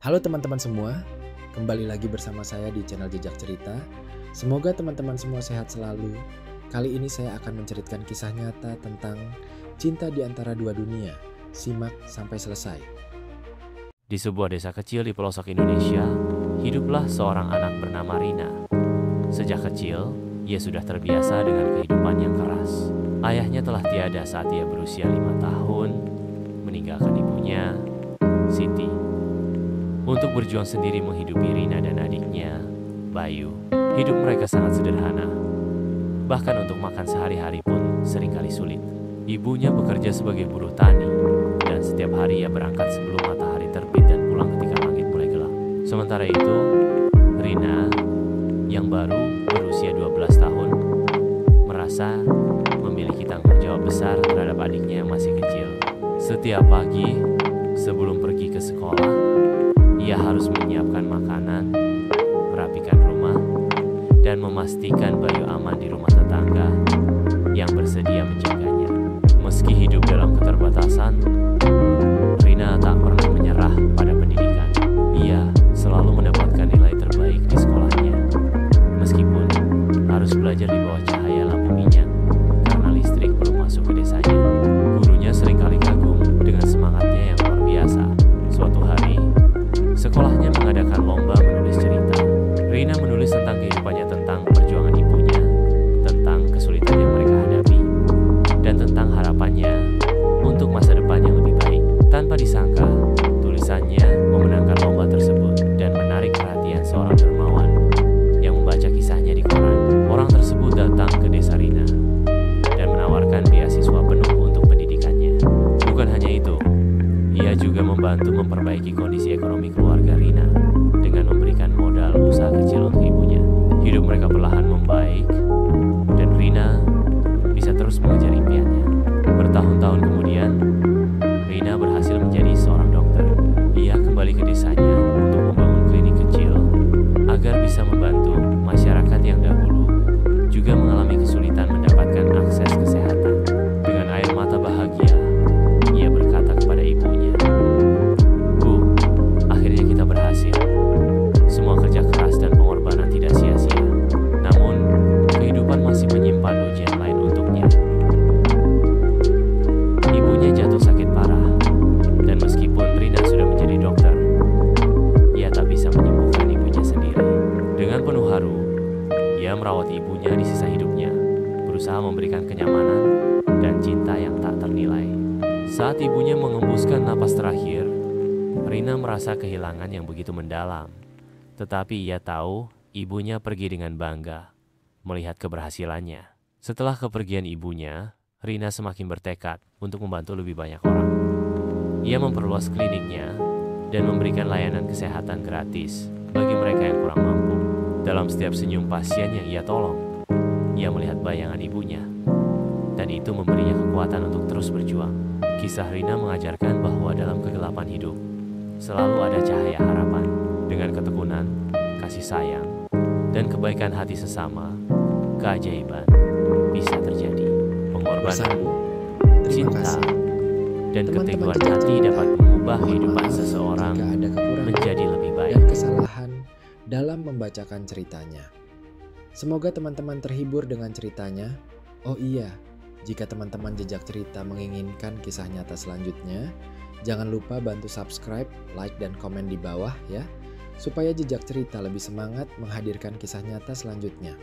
Halo teman-teman semua, kembali lagi bersama saya di channel Jejak Cerita. Semoga teman-teman semua sehat selalu. Kali ini saya akan menceritakan kisah nyata tentang cinta di antara dua dunia. Simak sampai selesai. Di sebuah desa kecil di pelosok Indonesia, hiduplah seorang anak bernama Rina. Sejak kecil, ia sudah terbiasa dengan kehidupan yang keras. Ayahnya telah tiada saat ia berusia 5 tahun, meninggalkan ibunya, Siti, untuk berjuang sendiri menghidupi Rina dan adiknya, Bayu. Hidup mereka sangat sederhana. Bahkan untuk makan sehari-hari pun seringkali sulit. Ibunya bekerja sebagai buruh tani, dan setiap hari ia berangkat sebelum matahari terbit dan pulang ketika langit mulai gelap. Sementara itu, Rina yang baru berusia 12 tahun merasa memiliki tanggung jawab besar terhadap adiknya yang masih kecil. Setiap pagi sebelum pergi ke sekolah, ia harus menyiapkan makanan, merapikan rumah, dan memastikan Bayu aman di rumah tetangga yang bersedia menjaganya. Meski hidup dalam keterbatasan, Rina tak pernah menyerah pada pendidikan. Ia selalu mendapatkan nilai terbaik di sekolahnya, meskipun harus belajar di bawah cahaya lampu minyak karena listrik belum masuk ke desanya. Gurunya seringkali kagum dengan semangatnya yang luar biasa. Suatu hari, sekolahnya mengadakan lomba menulis cerita. Rina menulis tentang kehidupannya, tentang perjuangan ibunya, tentang kesulitan yang mereka hadapi, dan tentang harapannya untuk masa depan yang lebih baik. Tanpa disangka, tulisannya memenangkan lomba tersebut dan menarik perhatian seorang dermawan yang membaca kisahnya di koran. Orang tersebut datang ke desa Rina dan menawarkan beasiswa penuh untuk pendidikannya. Bukan hanya itu, ia juga membantu memperbaiki kondisi ekonomi keluarga Rina dengan memberikan modal usaha kecil untuk ibunya. Hidup mereka perlahan membaik dan Rina bisa terus mengejar impiannya. Bertahun-tahun kemudian, Rina berhasil menjadi seorang dokter. Ia kembali ke desanya untuk membangun klinik kecil agar bisa membantu masyarakat yang dahulu juga mengalami kesulitan mendapatkan akses kesehatan. Dengan air mata bahagia, ia berkata kepada ibunya, "Bu, akhirnya kita berhasil. Semua kerja keras dan pengorbanan tidak sia-sia. Namun, kehidupan masih menyimpan ujian lain untuknya." Ibunya jatuh sakit parah, dan meskipun Rina sudah menjadi dokter, ia tak bisa menyembuhkan ibunya sendiri. Dengan penuh haru, ia merawat ibunya di sisa hidupnya, berusaha memberikan kenyamanan dan cinta yang tak ternilai. Saat ibunya mengembuskan napas terakhir, Rina merasa kehilangan yang begitu mendalam. Tetapi ia tahu ibunya pergi dengan bangga melihat keberhasilannya. Setelah kepergian ibunya, Rina semakin bertekad untuk membantu lebih banyak orang. Ia memperluas kliniknya dan memberikan layanan kesehatan gratis bagi mereka yang kurang mampu. Dalam setiap senyum pasien yang ia tolong, ia melihat bayangan ibunya, dan itu memberinya kekuatan untuk terus berjuang. Kisah Rina mengajarkan bahwa dalam kegelapan hidup selalu ada cahaya harapan. Dengan ketekunan, kasih sayang, dan kebaikan hati sesama, keajaiban bisa terjadi. Pengorbanan, Terima cinta, kasih. dan Teman-teman keteguhan Jejak hati Cerita, dapat mengubah mohon kehidupan maaf seseorang jika ada kekurangan menjadi lebih baik. dan kesalahan dalam membacakan ceritanya. Semoga teman-teman terhibur dengan ceritanya. Oh iya, jika teman-teman Jejak Cerita menginginkan kisah nyata selanjutnya, jangan lupa bantu subscribe, like, dan komen di bawah ya, supaya Jejak Cerita lebih semangat menghadirkan kisah nyata selanjutnya.